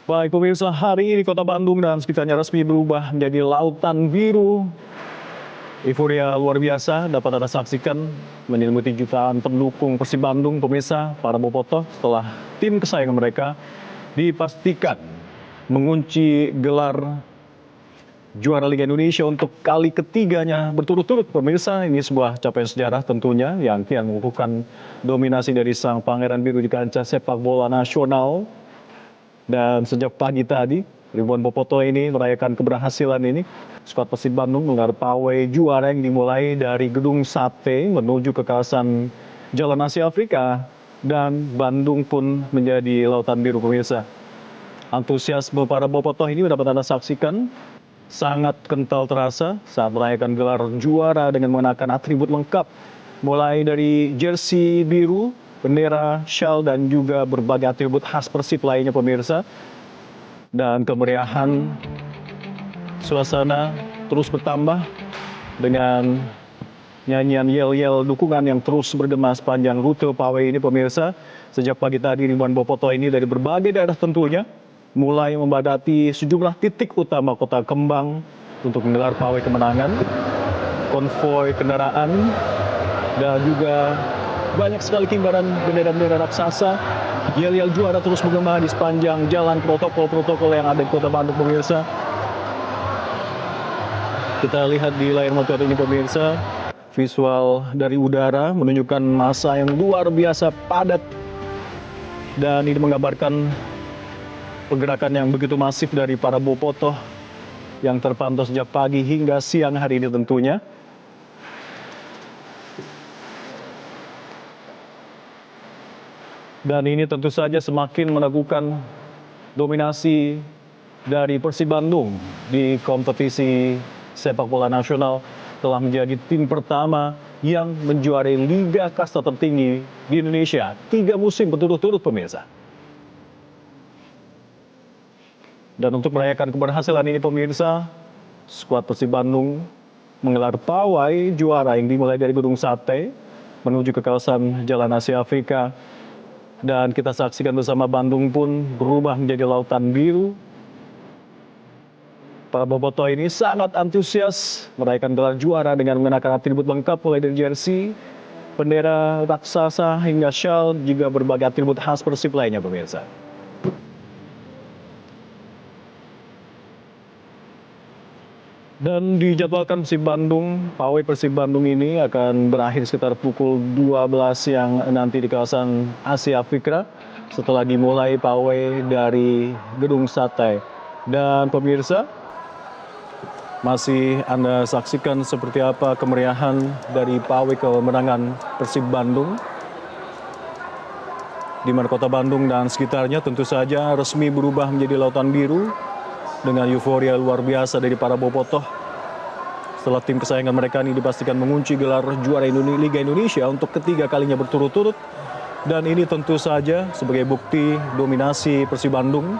Baik pemirsa, hari ini Kota Bandung dan sekitarnya resmi berubah menjadi lautan biru. Euforia luar biasa dapat Anda saksikan menyelimuti jutaan pendukung Persib Bandung, pemirsa, para bobotoh setelah tim kesayangan mereka dipastikan mengunci gelar juara Liga Indonesia untuk kali ketiganya berturut-turut. Pemirsa, ini sebuah capaian sejarah tentunya yang kian mengukuhkan dominasi dari sang Pangeran Biru di kancah sepak bola nasional. Dan sejak pagi tadi, ribuan bobotoh ini merayakan keberhasilan ini. Skuad Persib Bandung menggelar pawai juara yang dimulai dari Gedung Sate menuju ke kawasan Jalan Asia Afrika. Dan Bandung pun menjadi lautan biru, pemirsa. Antusiasme para bobotoh ini dapat Anda saksikan sangat kental terasa saat merayakan gelar juara dengan mengenakan atribut lengkap. Mulai dari jersey biru, bendera, shawl, dan juga berbagai atribut khas Persib lainnya, pemirsa. Dan kemeriahan suasana terus bertambah dengan nyanyian yel-yel dukungan yang terus bergema sepanjang rute pawai ini, pemirsa. Sejak pagi tadi ribuan bobotoh ini dari berbagai daerah tentunya mulai membadati sejumlah titik utama Kota Kembang untuk menggelar pawai kemenangan, konvoi kendaraan, dan juga banyak sekali kibaran bendera-bendera raksasa. Yel-yel juara terus bergema di sepanjang jalan protokol-protokol yang ada di Kota Bandung, pemirsa. Kita lihat di layar monitor ini, pemirsa, visual dari udara menunjukkan massa yang luar biasa padat. Dan ini menggambarkan pergerakan yang begitu masif dari para bobotoh yang terpantau sejak pagi hingga siang hari ini tentunya. Dan ini tentu saja semakin meneguhkan dominasi dari Persib Bandung di kompetisi sepak bola nasional, telah menjadi tim pertama yang menjuarai Liga Kasta tertinggi di Indonesia 3 musim berturut-turut, pemirsa. Dan untuk merayakan keberhasilan ini, pemirsa, skuad Persib Bandung menggelar pawai juara yang dimulai dari Gedung Sate menuju ke kawasan Jalan Asia Afrika. Dan kita saksikan bersama, Bandung pun berubah menjadi lautan biru. Para bobotoh ini sangat antusias merayakan gelar juara dengan mengenakan atribut lengkap mulai dari jersey, bendera raksasa hingga shawl, juga berbagai atribut khas Persib lainnya, pemirsa. Dan dijadwalkan pawai Persib Bandung ini akan berakhir sekitar pukul 12 siang nanti di kawasan Asia Afrika setelah dimulai pawai dari Gedung Sate. Dan pemirsa, masih Anda saksikan seperti apa kemeriahan dari pawai kemenangan Persib Bandung, di mana Kota Bandung dan sekitarnya tentu saja resmi berubah menjadi lautan biru dengan euforia luar biasa dari para bobotoh setelah tim kesayangan mereka ini dipastikan mengunci gelar juara Liga Indonesia untuk ketiga kalinya berturut-turut. Dan ini tentu saja sebagai bukti dominasi Persib Bandung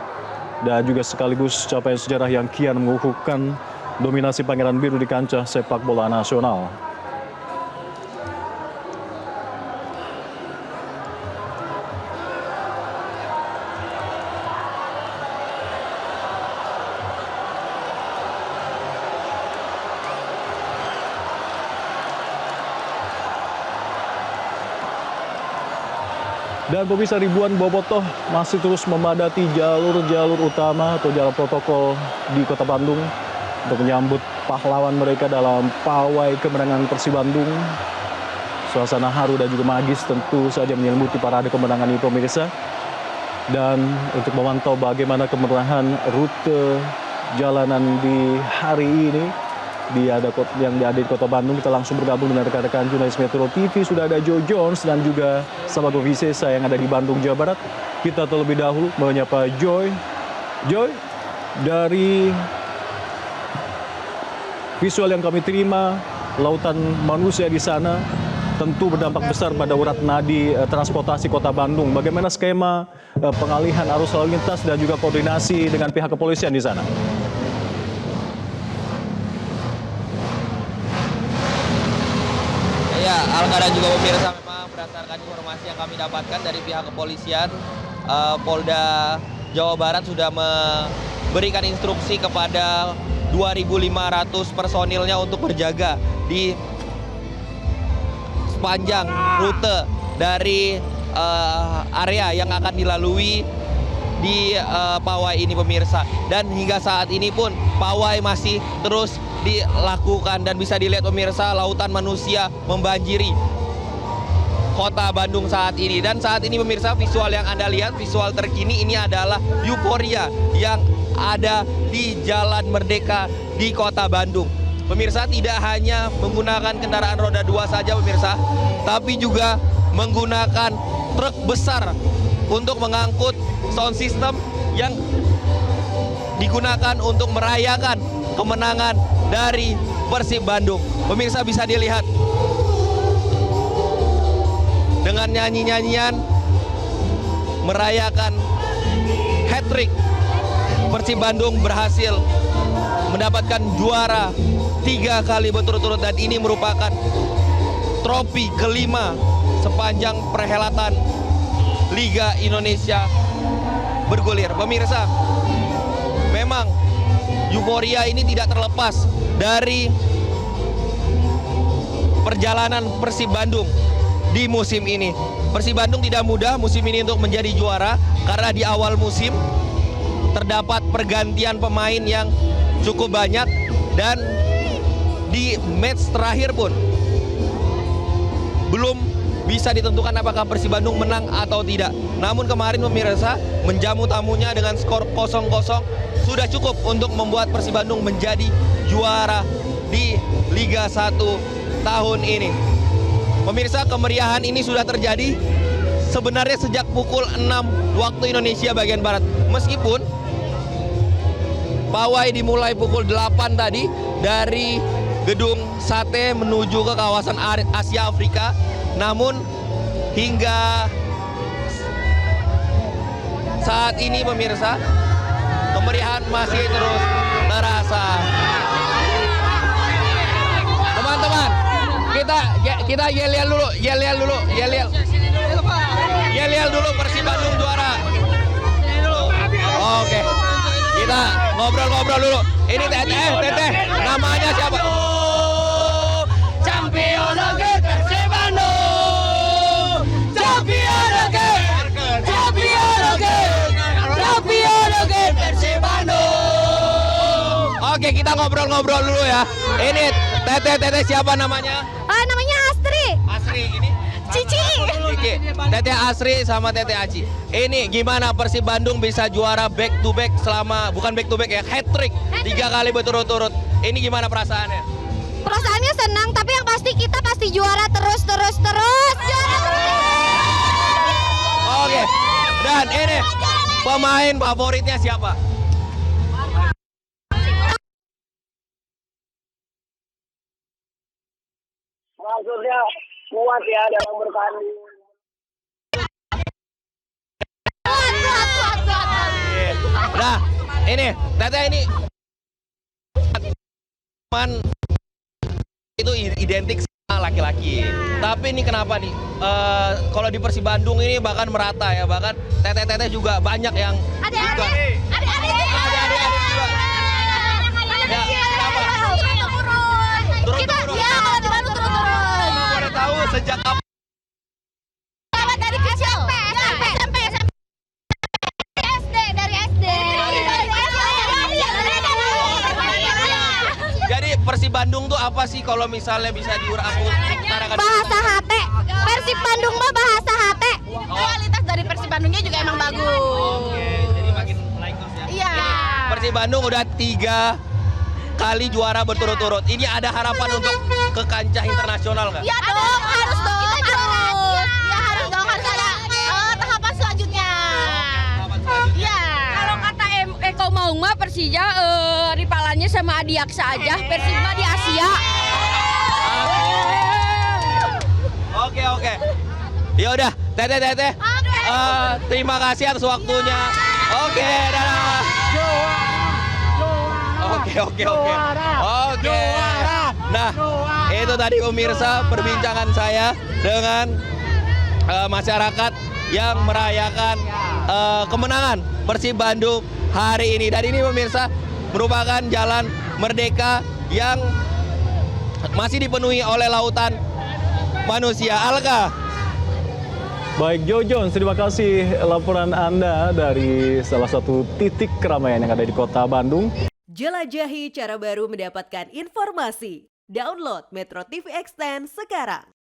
dan juga sekaligus capaian sejarah yang kian mengukuhkan dominasi Pangeran Biru di kancah sepak bola nasional. Dan pemirsa, ribuan bobotoh masih terus memadati jalur-jalur utama atau jalan protokol di Kota Bandung untuk menyambut pahlawan mereka dalam pawai kemenangan Persib Bandung. Suasana haru dan juga magis tentu saja menyelimuti parade kemenangan ini, pemirsa. Dan untuk memantau bagaimana kemeriahan rute jalanan di hari ini yang ada di Kota Bandung, kita langsung bergabung dengan rekan-rekan jurnalis Metro TV. Sudah ada Joe Jones dan juga Sabago Visesa yang ada di Bandung, Jawa Barat. Kita terlebih dahulu menyapa Joy. Joy, dari visual yang kami terima, lautan manusia di sana tentu berdampak besar pada urat nadi transportasi Kota Bandung. Bagaimana skema pengalihan arus lalu lintas dan juga koordinasi dengan pihak kepolisian di sana? Ya, Alga dan juga pemirsa, memang berdasarkan informasi yang kami dapatkan dari pihak kepolisian, Polda Jawa Barat sudah memberikan instruksi kepada 2.500 personilnya untuk berjaga di sepanjang rute dari area yang akan dilalui di pawai ini pemirsa. Dan hingga saat ini pun pawai masih terus dilakukan dan bisa dilihat pemirsa, lautan manusia membanjiri kota Bandung saat ini. Dan saat ini pemirsa, visual yang Anda lihat, visual terkini ini adalah euforia yang ada di Jalan Merdeka di kota Bandung. Pemirsa, tidak hanya menggunakan kendaraan roda 2 saja pemirsa, tapi juga menggunakan truk besar untuk mengangkut sound system yang digunakan untuk merayakan kemenangan dari Persib Bandung. Pemirsa, bisa dilihat dengan nyanyi-nyanyian merayakan hat-trick. Persib Bandung berhasil mendapatkan juara 3 kali berturut-turut dan ini merupakan trofi kelima sepanjang perhelatan Liga Indonesia bergulir. Pemirsa, memang euforia ini tidak terlepas dari perjalanan Persib Bandung di musim ini. Persib Bandung tidak mudah musim ini untuk menjadi juara karena di awal musim terdapat pergantian pemain yang cukup banyak dan di match terakhir pun belum bisa ditentukan apakah Persib Bandung menang atau tidak. Namun kemarin pemirsa menjamu tamunya dengan skor 0-0 sudah cukup untuk membuat Persib Bandung menjadi juara di Liga 1 tahun ini. Pemirsa, kemeriahan ini sudah terjadi sebenarnya sejak pukul 6 waktu Indonesia bagian Barat. Meskipun pawai dimulai pukul 8 tadi dari gedung Sate menuju ke kawasan Asia Afrika. Namun hingga saat ini pemirsa, kemeriahan masih terus terasa. Teman-teman, kita yel-yel dulu Persib Bandung juara. Oke. Kita ngobrol-ngobrol dulu. Ini Teteh, namanya siapa? Champion lagi Persib Bandung. Champion lagi Persib Bandung. Oke, kita ngobrol-ngobrol dulu ya. Ini Teteh siapa namanya? Namanya Astri. Asri, ini Cici. Teteh Asri sama Teteh Aci. Ini gimana Persib Bandung bisa juara back to back selama, bukan back to back ya, hat trick 3 kali berturut-turut. Ini gimana perasaannya? Perasaannya senang, tapi yang pasti kita pasti juara terus. Juara terus. Oke. Dan ini pemain favoritnya siapa? Maksudnya kuat ya dalam bertanding. Nah, ini Teteh ini teman itu identik sama laki-laki. Tapi ini kenapa nih? Kalau di Persib Bandung ini bahkan merata ya, bahkan Teteh juga banyak yang Adik-adik juga. Ya, kenapa? Turun-turun. Iya, kalau di Bandung turun-turun. Boleh tahu sejak kapan? Dari kecil. SMP. Dari SD. Jadi Persib Bandung tuh apa sih kalau misalnya bisa diutarakan? Bahasa HT. Persib Bandung mah bahasa HT. Kualitas dari Persib Bandungnya juga emang bagus. Oke, jadi makin like terus ya. Iya. Persib Bandung udah 3 kali juara berturut-turut. Ini ada harapan untuk ke kancah internasional nggak? Ya dong, harus dong. Harus dong, harus ada tahapan selanjutnya. Iya. Kalau kata Eko Maung mah Persija rivalannya sama Adiaksa aja. Persib mah di Asia. Oke. Ya udah, Teteh. Terima kasih atas waktunya. Oke, dadah. Oke. Nah, itu tadi pemirsa perbincangan saya dengan masyarakat yang merayakan kemenangan Persib Bandung hari ini. Dan ini pemirsa merupakan Jalan Merdeka yang masih dipenuhi oleh lautan manusia. Alka. Baik Jojon, terima kasih laporan Anda dari salah satu titik keramaian yang ada di kota Bandung. Jelajahi cara baru mendapatkan informasi. Download Metro TV Extend sekarang.